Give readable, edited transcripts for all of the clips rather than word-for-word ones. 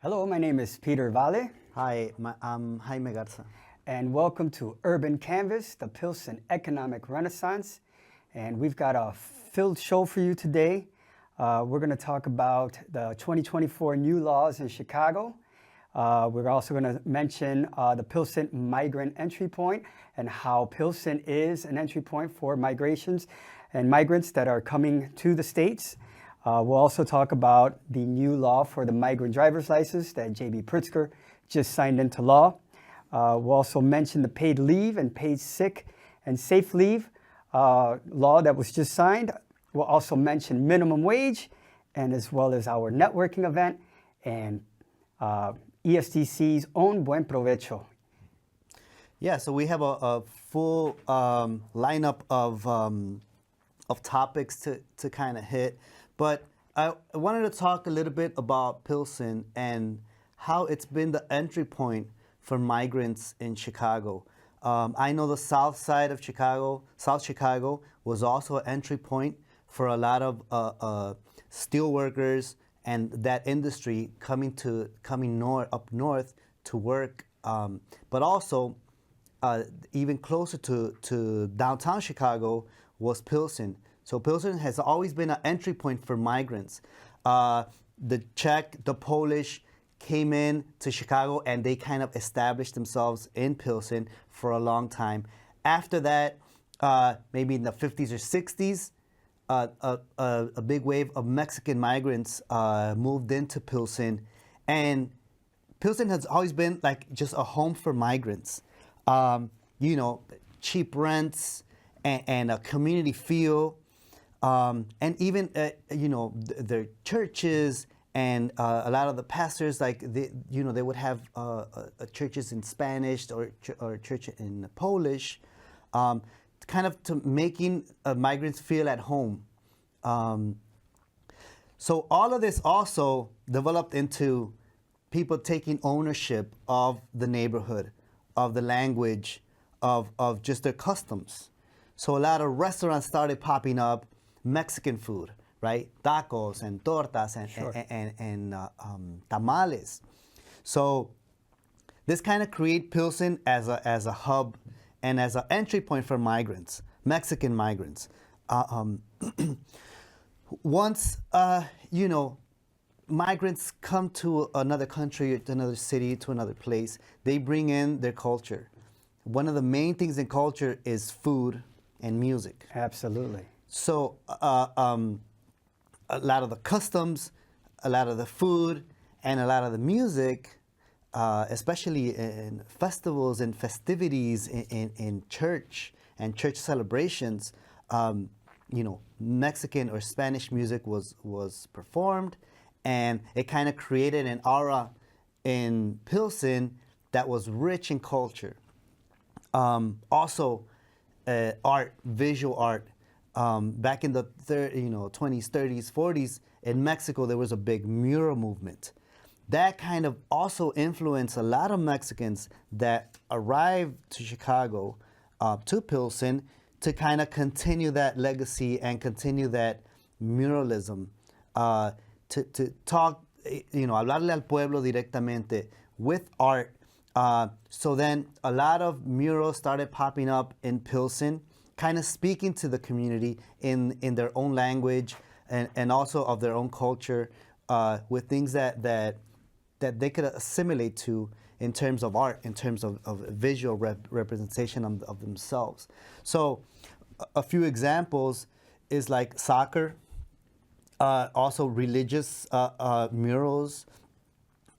Hello, my name is Peter Valle, Hi, I'm Jaime Garza. and welcome to Urban Canvas, the Pilsen Economic Renaissance. And we've got a filled show for you today. We're going to talk about the 2024 new laws in Chicago. We're also going to mention the Pilsen migrant entry point and how Pilsen is an entry point for migrations and migrants that are coming to the States. We'll also talk about the new law for the migrant driver's license that J.B. Pritzker just signed into law. We'll also mention the paid leave and paid sick and safe leave law that was just signed. We'll also mention minimum wage and as well as our networking event and ESDC's own Buen Provecho. Yeah, so we have a full lineup of topics to kind of hit. But I wanted to talk a little bit about Pilsen and how it's been the entry point for migrants in Chicago. I know the south side of Chicago, South Chicago, was also an entry point for a lot of steel workers and that industry coming up north to work. But also, even closer to downtown Chicago was Pilsen. So Pilsen has always been an entry point for migrants. The Czech, the Polish came in to Chicago and they kind of established themselves in Pilsen for a long time. After that, maybe in the 50s or 60s, a big wave of Mexican migrants moved into Pilsen. And Pilsen has always been like just a home for migrants. Cheap rents and a community feel. And even, their churches and a lot of the pastors, like, they would have churches in Spanish or church in Polish, kind of to making migrants feel at home. So all of this also developed into people taking ownership of the neighborhood, of the language, of just their customs. So a lot of restaurants started popping up, Mexican food, right? Tacos and tortas and, Sure. and tamales. So this kind of create Pilsen as a hub and as an entry point for migrants, Mexican migrants. Once migrants come to another country, to another city, to another place, they bring in their culture. One of the main things in culture is food and music. Absolutely. So a lot of the customs, a lot of the food, and a lot of the music, especially in festivals and festivities in church and church celebrations, Mexican or Spanish music was performed, and it kind of created an aura in Pilsen that was rich in culture. Also, art, visual art. Back in the 20s, 30s, 40s, in Mexico, there was a big mural movement. That kind of also influenced a lot of Mexicans that arrived to Chicago, to Pilsen, to kind of continue that legacy and continue that muralism. To talk, hablarle al pueblo directamente with art. So then a lot of murals started popping up in Pilsen, kind of speaking to the community in their own language and also of their own culture, with things that they could assimilate to in terms of art, in terms of visual representation of themselves. So a few examples is like soccer, also religious murals,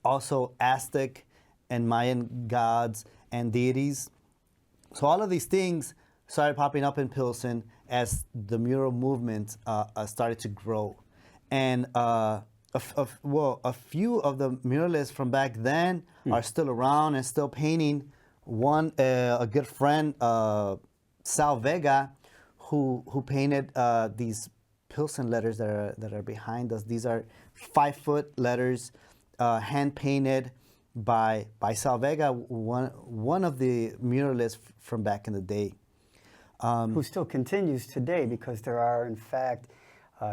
also Aztec and Mayan gods and deities. So all of these things started popping up in Pilsen as the mural movement started to grow. And a few of the muralists from back then are still around and still painting. One, a good friend, Sal Vega, who painted these Pilsen letters that are behind us. These are 5-foot letters, hand painted by Sal Vega, one of the muralists from back in the day. Who still continues today, because there are, in fact,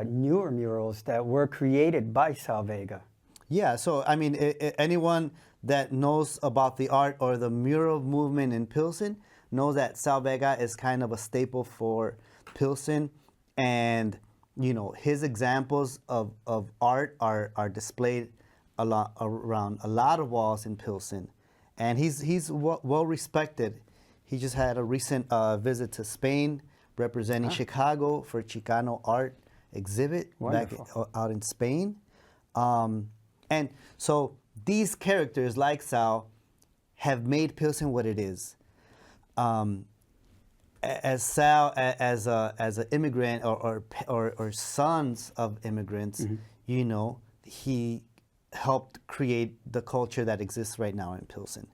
newer murals that were created by Sal Vega. Yeah, so I mean, anyone that knows about the art or the mural movement in Pilsen knows that Sal Vega is kind of a staple for Pilsen, and his examples of art are displayed a lot around a lot of walls in Pilsen, and he's well respected. He just had a recent visit to Spain, representing Chicago for Chicano art exhibit Wonderful. back out in Spain. And so these characters like Sal have made Pilsen what it is. As Sal, as an immigrant or sons of immigrants, he helped create the culture that exists right now in Pilsen.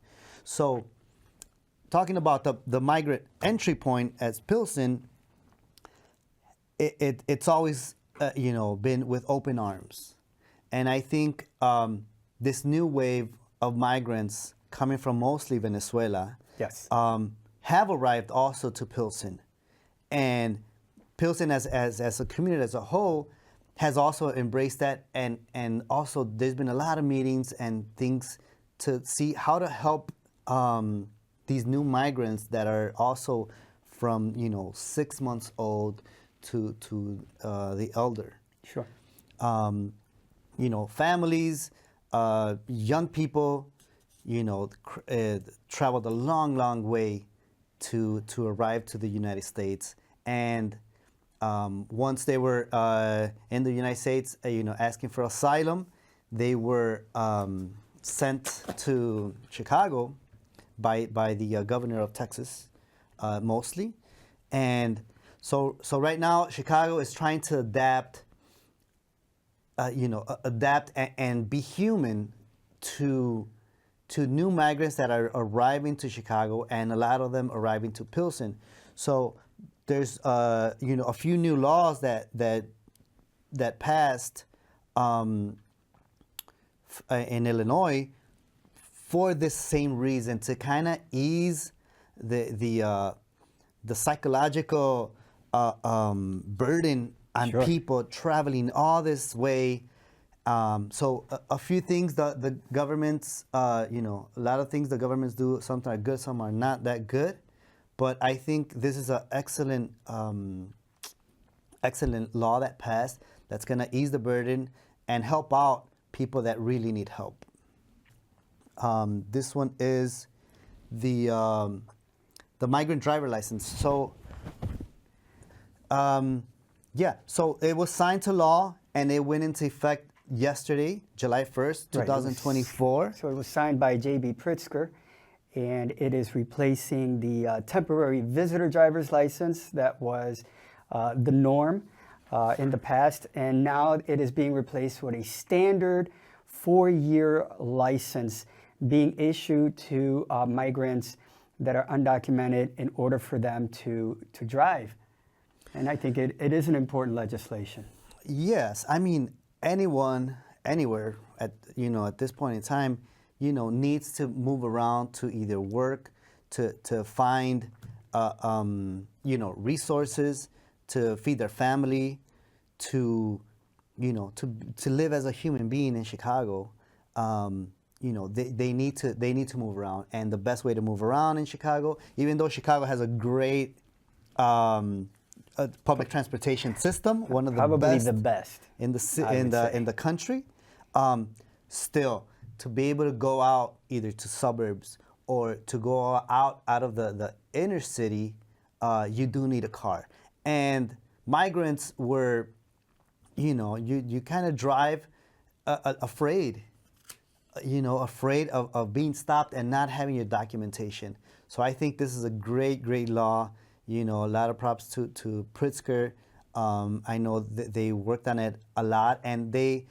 So talking about the migrant entry point as Pilsen, it's always been with open arms. And I think this new wave of migrants coming from mostly Venezuela Yes. have arrived also to Pilsen. And Pilsen as a community as a whole has also embraced that. And also there's been a lot of meetings and things to see how to help these new migrants that are also from 6 months old to the elder. Sure. Families, young people, traveled a long way to arrive to the United States. And once they were in the United States, asking for asylum, they were sent to Chicago by the governor of Texas, mostly. And so right now, Chicago is trying to adapt and be human to new migrants that are arriving to Chicago, and a lot of them arriving to Pilsen. So there's a few new laws that passed in Illinois for this same reason, to kind of ease the psychological burden on Sure. people traveling all this way. So a few things the governments, a lot of things the governments do, some are good, some are not that good. But I think this is an excellent law that passed that's going to ease the burden and help out people that really need help. This one is the migrant driver license. So so it was signed to law and it went into effect yesterday, July 1st, 2024. So it was signed by J.B. Pritzker, and it is replacing the temporary visitor driver's license that was the norm in the past. And now it is being replaced with a standard 4-year license being issued to migrants that are undocumented in order for them to drive. And I think it is an important legislation. Yes, I mean, anyone, anywhere at this point in time, needs to move around to either work, to find, resources, to feed their family, to live as a human being in Chicago. They need to move around, and the best way to move around in Chicago, even though Chicago has a great public transportation system, one of Probably the best in the country, still to be able to go out either to suburbs or to go out of the inner city, you do need a car. And migrants were, you kind of drive afraid of being stopped and not having your documentation. So I think this is a great law. A lot of props to Pritzker. I know they worked on it a lot, and they,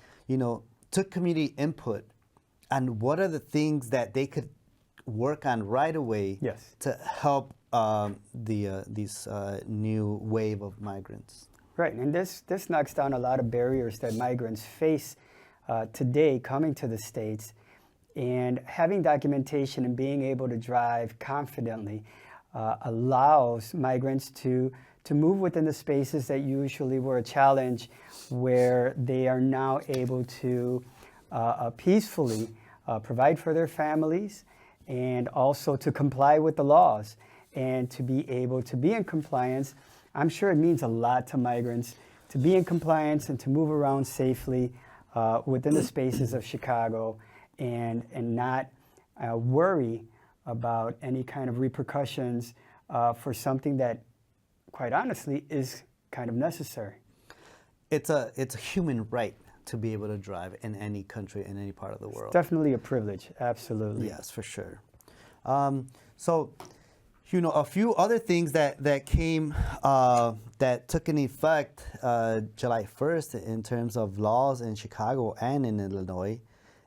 took community input on what are the things that they could work on right away. Yes. To help these new wave of migrants. Right, and this knocks down a lot of barriers that migrants face today coming to the States, and having documentation and being able to drive confidently allows migrants to move within the spaces that usually were a challenge, where they are now able to peacefully provide for their families, and also to comply with the laws and to be able to be in compliance. I'm sure it means a lot to migrants to be in compliance and to move around safely within the spaces of Chicago and not worry about any kind of repercussions for something that, quite honestly, is kind of necessary. It's a human right to be able to drive in any country, in any part of the world. It's definitely a privilege, absolutely. Yes, for sure. So, you know, a few other things that came, that took an effect July 1st in terms of laws in Chicago and in Illinois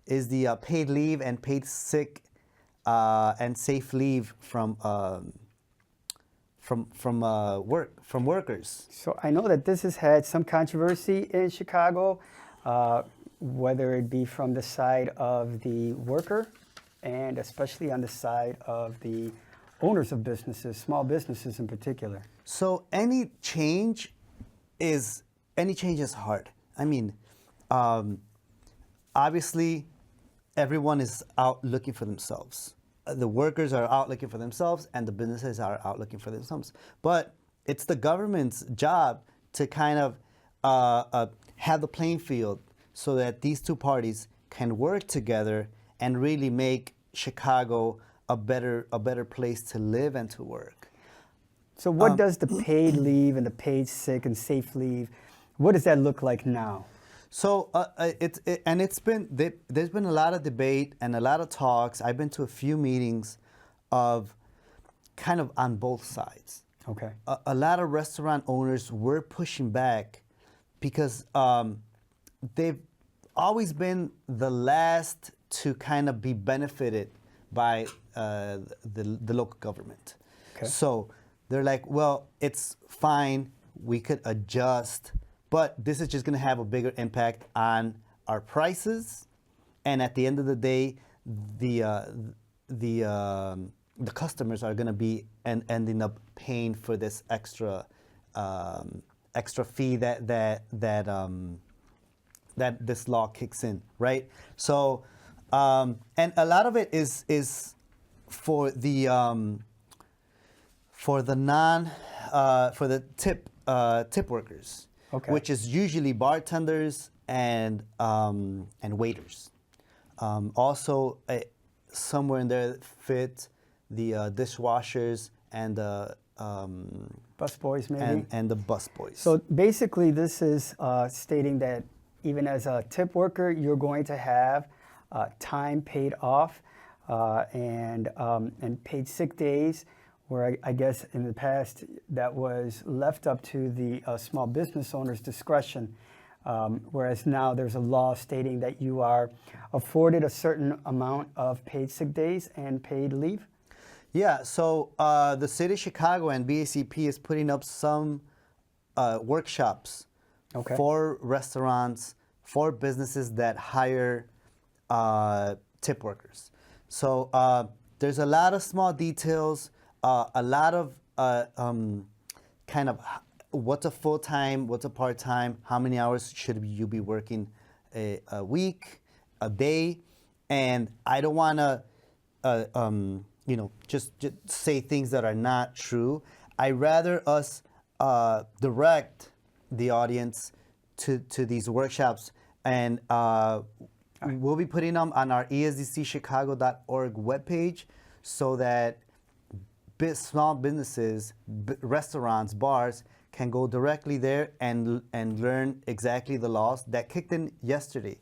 is the paid leave and paid sick and safe leave from workers. So I know that this has had some controversy in Chicago, whether it be from the side of the worker and especially on the side of the owners of businesses, small businesses in particular. So any change is hard. I mean, obviously, everyone is out looking for themselves. The workers are out looking for themselves, and the businesses are out looking for themselves. But it's the government's job to kind of have the playing field so that these two parties can work together and really make Chicago a better place to live and to work. So what does the paid leave and the paid sick and safe leave, what does that look like now? So there's been a lot of debate and a lot of talks. I've been to a few meetings of kind of on both sides. Okay. A lot of restaurant owners were pushing back because they've always been the last to kind of be benefited by the local government. Okay. So they're like, well, it's fine, we could adjust, but this is just going to have a bigger impact on our prices, and at the end of the day, the customers are going to be ending up paying for this extra fee that this law kicks in, right? So, and a lot of it is for the tip workers, okay, which is usually bartenders and waiters. Also, somewhere in there fit the dishwashers and the busboys, maybe, and the busboys. So basically, this is stating that even as a tip worker, you're going to have time paid off and paid sick days, where I guess in the past that was left up to the small business owner's discretion, whereas now there's a law stating that you are afforded a certain amount of paid sick days and paid leave. Yeah, so the city of Chicago and BACP is putting up some workshops, okay, for restaurants, for businesses that hire tip workers. So there's a lot of small details, a lot of kind of what's a full-time, what's a part-time, how many hours should you be working a week, a day, and I don't want to just say things that are not true. I rather us direct the audience to these workshops, and we'll be putting them on our ESDCchicago.org webpage so that small businesses, restaurants, bars can go directly there and learn exactly the laws that kicked in yesterday.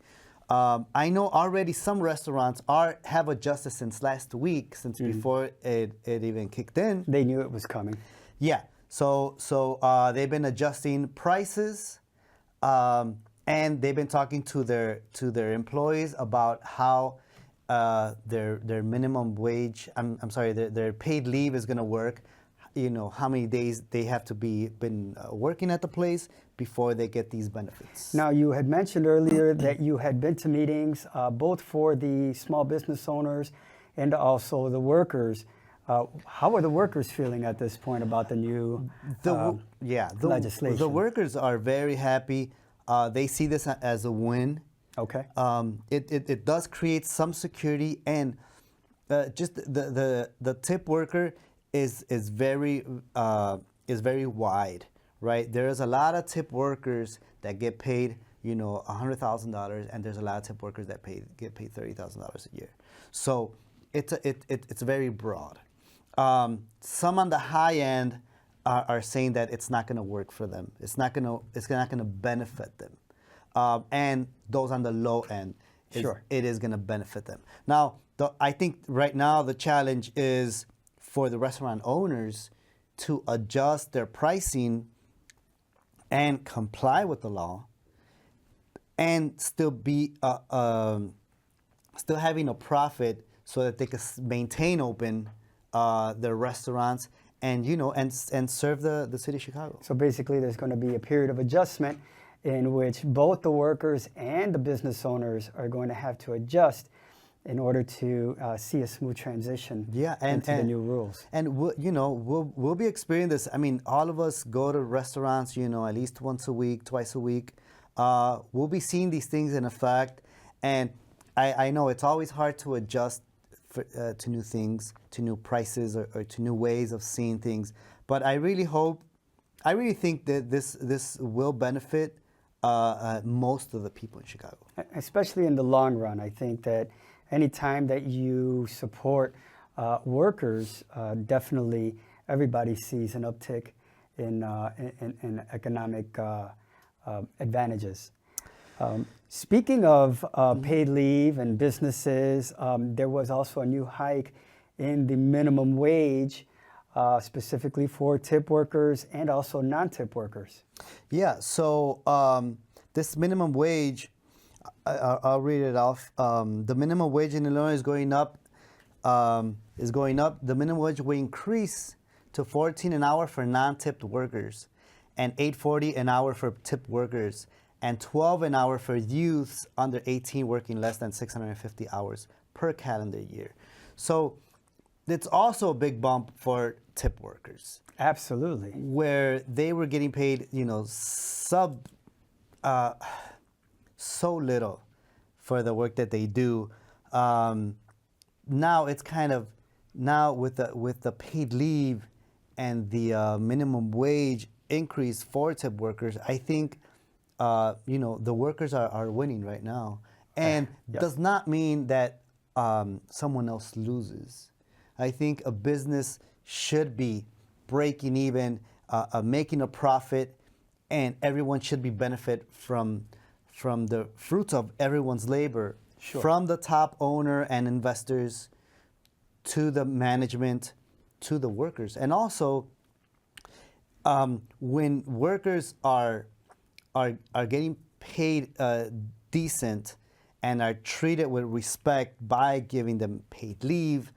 I know already some restaurants have adjusted since last week, since before it even kicked in. They knew it was coming. Yeah, so they've been adjusting prices, and they've been talking to their employees about how their minimum wage, I'm sorry, their paid leave is going to work. You know, how many days they have to been working at the place before they get these benefits. Now, you had mentioned earlier that you had been to meetings both for the small business owners and also the workers. How are the workers feeling at this point about the new legislation? The workers are very happy. They see this as a win. Okay. It does create some security, and just the tip worker is very wide, right? There's a lot of tip workers that get paid, $100,000, and there's a lot of tip workers that get paid $30,000 a year. So it's very broad. Some on the high end are saying that it's not going to work for them. It's not going to benefit them. And those on the low end, Sure, it is going to benefit them. Now, I think right now the challenge is for the restaurant owners to adjust their pricing and comply with the law, and still be still having a profit so that they can maintain open their restaurants and and serve the city of Chicago. so basically there's going to be a period of adjustment in which both the workers and the business owners are going to have to adjust in order to see a smooth transition into the new rules. And we'll be experiencing this. I mean, all of us go to restaurants, at least once a week, twice a week. We'll be seeing these things in effect, and I know it's always hard to adjust to new things, to new prices, or to new ways of seeing things. But I really think that this will benefit most of the people in Chicago. Especially in the long run, I think that any time that you support workers, definitely everybody sees an uptick in economic advantages. Speaking of paid leave and businesses, there was also a new hike in the minimum wage, specifically for tip workers and also non-tip workers. Yeah, so this minimum wage, I'll read it off. The minimum wage in Illinois is going up. The minimum wage will increase to $14 an hour for non-tipped workers, and $8.40 an hour for tipped workers, and $12 an hour for youths under 18 working less than 650 hours per calendar year. So it's also a big bump for tip workers. Absolutely. Where they were getting paid, so little for the work that they do. Now it's kind of with the paid leave and the minimum wage increase for tip workers, I think the workers are winning right now, and Yep. does not mean that someone else loses. I think a business should be breaking even, making a profit, and everyone should be benefit from the fruits of everyone's labor, Sure. from the top owner and investors to the management to the workers. And also, when workers are getting paid decent and are treated with respect by giving them paid leave,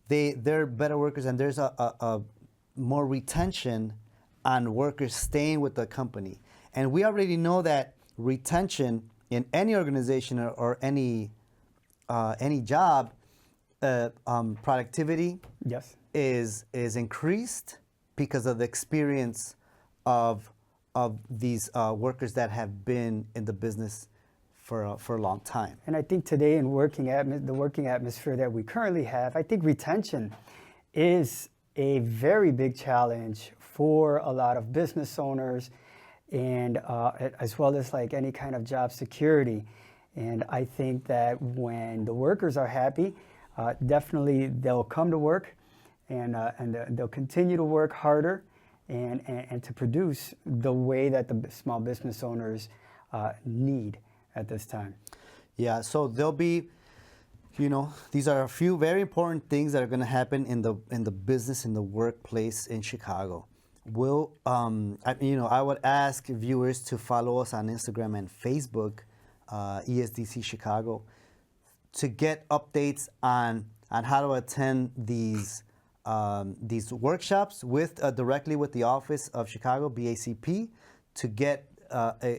they're better workers, and there's a more retention on workers staying with the company. And we already know that retention in any organization or any job, productivity Yes. is increased because of the experience of these workers that have been in the business for a long time. And I think today in the working atmosphere that we currently have, I think retention is a very big challenge for a lot of business owners, and as well as like any kind of job security. And I think that when the workers are happy, definitely they'll come to work, and they'll continue to work harder and to produce the way that the small business owners need at this time. Yeah, so there'll be, these are a few very important things that are going to happen in the business, in the workplace in Chicago. I would ask viewers to follow us on Instagram and Facebook, ESDC Chicago, to get updates on how to attend these workshops directly with the Office of Chicago BACP, to get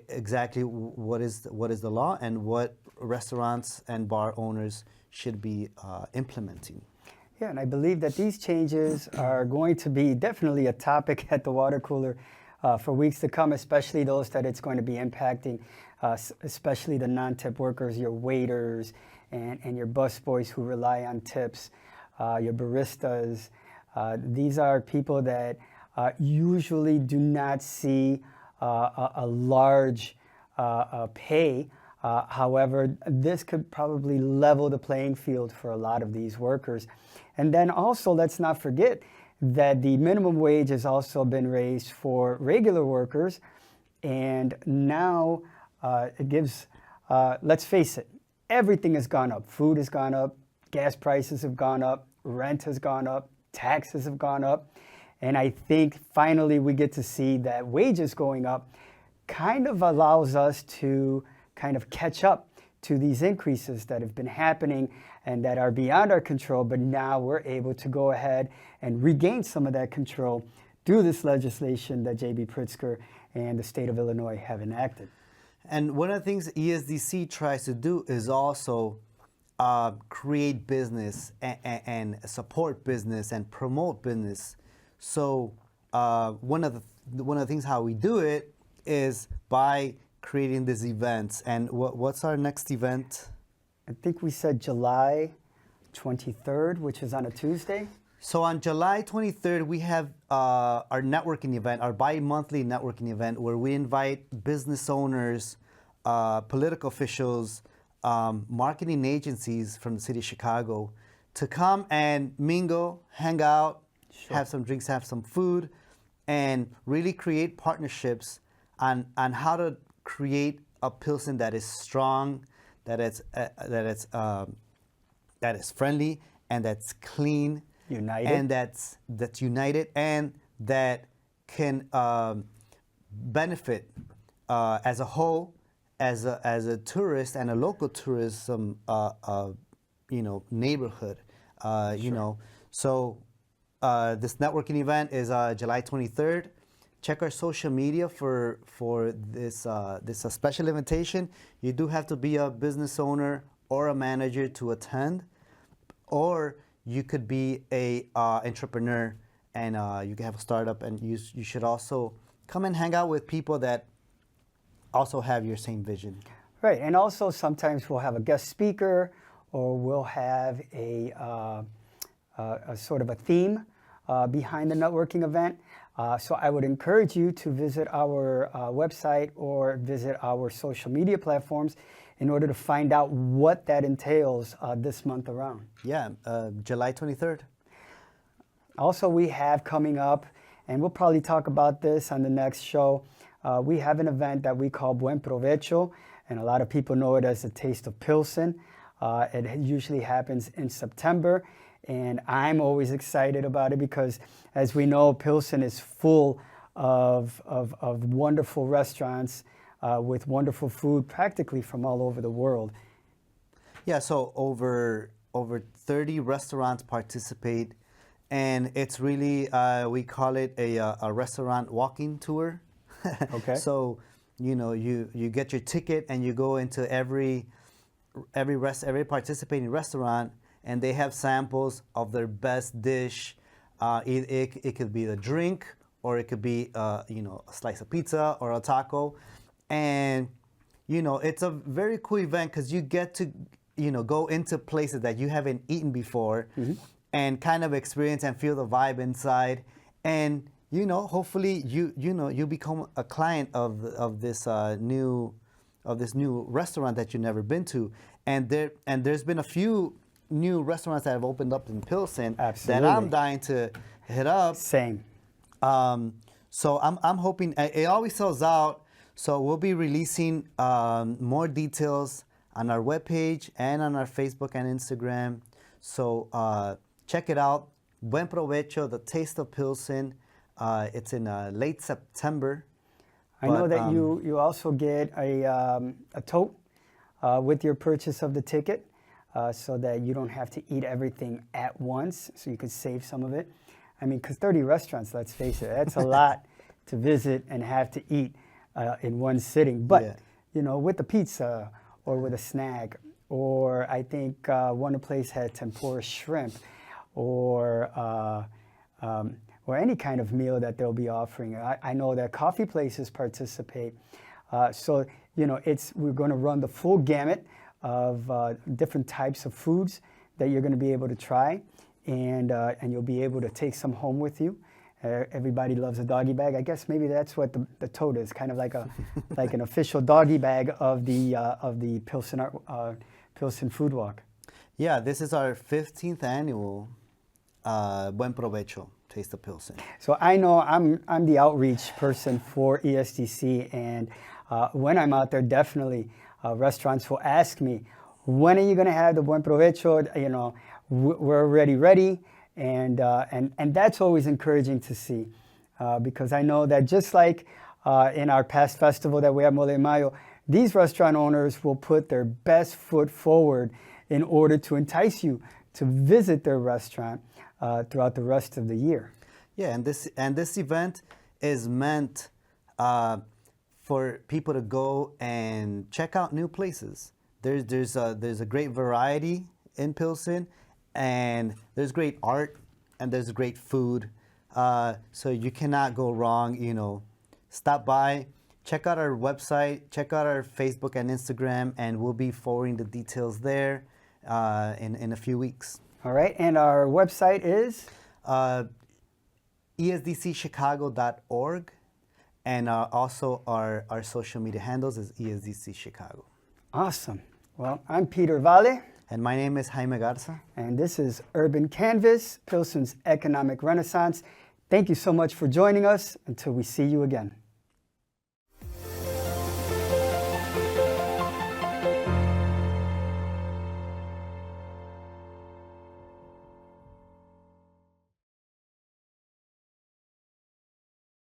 exactly what is the law and what restaurants and bar owners should be implementing. Yeah, and I believe that these changes are going to be definitely a topic at the water cooler for weeks to come, especially those that it's going to be impacting, especially the non-tip workers, your waiters and your busboys who rely on tips, your baristas. These are people that usually do not see a large pay. However, this could probably level the playing field for a lot of these workers. And then also, let's not forget that the minimum wage has also been raised for regular workers. And now it gives, let's face it, everything has gone up. Food has gone up, gas prices have gone up, rent has gone up, taxes have gone up. And I think finally we get to see that wages going up kind of allows us to kind of catch up to these increases that have been happening and that are beyond our control, but now we're able to go ahead and regain some of that control through this legislation that J.B. Pritzker and the state of Illinois have enacted. And one of the things ESDC tries to do is also create business and support business and promote business. So one of the things how we do it is by creating these events. And what's our next event? I think we said July 23rd, which is on a Tuesday. So on July 23rd, we have our networking event, our bi-monthly networking event, where we invite business owners, political officials, marketing agencies from the city of Chicago to come and mingle, hang out, Sure. have some drinks, have some food, and really create partnerships on how to create a Pilsen that is strong, that is friendly, and that's clean, United. and that's united, and that can benefit as a whole, as a tourist and a local tourism neighborhood. Sure. So this networking event is July 23rd. Check our social media for this special invitation. You do have to be a business owner or a manager to attend, or you could be a entrepreneur and you can have a startup, and you should also come and hang out with people that also have your same vision. Right, and also sometimes we'll have a guest speaker, or we'll have a sort of a theme behind the networking event. So I would encourage you to visit our website or visit our social media platforms in order to find out what that entails this month around. Yeah, July 23rd. Also, we have coming up, and we'll probably talk about this on the next show, we have an event that we call Buen Provecho, and a lot of people know it as the Taste of Pilsen. It usually happens in September, and I'm always excited about it because, as we know, Pilsen is full of wonderful restaurants with wonderful food practically from all over the world. Yeah, so over 30 restaurants participate, and it's really, we call it a restaurant walking tour. Okay. So, you get your ticket and you go into every participating restaurant, and they have samples of their best dish. It could be the drink, or it could be a slice of pizza or a taco. And it's a very cool event because you get to go into places that you haven't eaten before, mm-hmm. and kind of experience and feel the vibe inside. And hopefully you become a client of this new restaurant that you've never been to. And there's been a few new restaurants that have opened up in Pilsen. Absolutely. That I'm dying to hit up. Same. So I'm hoping it always sells out. So we'll be releasing more details on our webpage and on our Facebook and Instagram. So check it out. Buen Provecho, the Taste of Pilsen. It's in late September. I know that you also get a tote with your purchase of the ticket, so that you don't have to eat everything at once, so you could save some of it. I mean, because 30 restaurants, let's face it, that's a lot to visit and have to eat in one sitting. But, Yeah. With the pizza or with a snack, or I think one place had tempura shrimp, or or any kind of meal that they'll be offering. I know that coffee places participate. So, we're going to run the full gamut of different types of foods that you're going to be able to try, and you'll be able to take some home with you. Everybody loves a doggy bag. I guess maybe that's what the tote is, kind of like an official doggy bag of the Pilsen Food Walk. Yeah, this is our 15th annual Buen Provecho Taste of Pilsen. So I know I'm the outreach person for ESDC, and when I'm out there, definitely restaurants will ask me, when are you going to have the Buen Provecho? We're already ready. And that's always encouraging to see, because I know that just like in our past festival that we have, Mole de Mayo, these restaurant owners will put their best foot forward in order to entice you to visit their restaurant throughout the rest of the year. Yeah, and this event is meant for people to go and check out new places. There's a great variety in Pilsen, and there's great art, and there's great food. So you cannot go wrong. Stop by, check out our website, check out our Facebook and Instagram, and we'll be forwarding the details there in a few weeks. All right, and our website is? ESDCchicago.org, and also our social media handles is ESDC Chicago. Awesome. Well, I'm Peter Valle. And my name is Jaime Garza. And this is Urban Canvas, Pilsen's Economic Renaissance. Thank you so much for joining us. Until we see you again.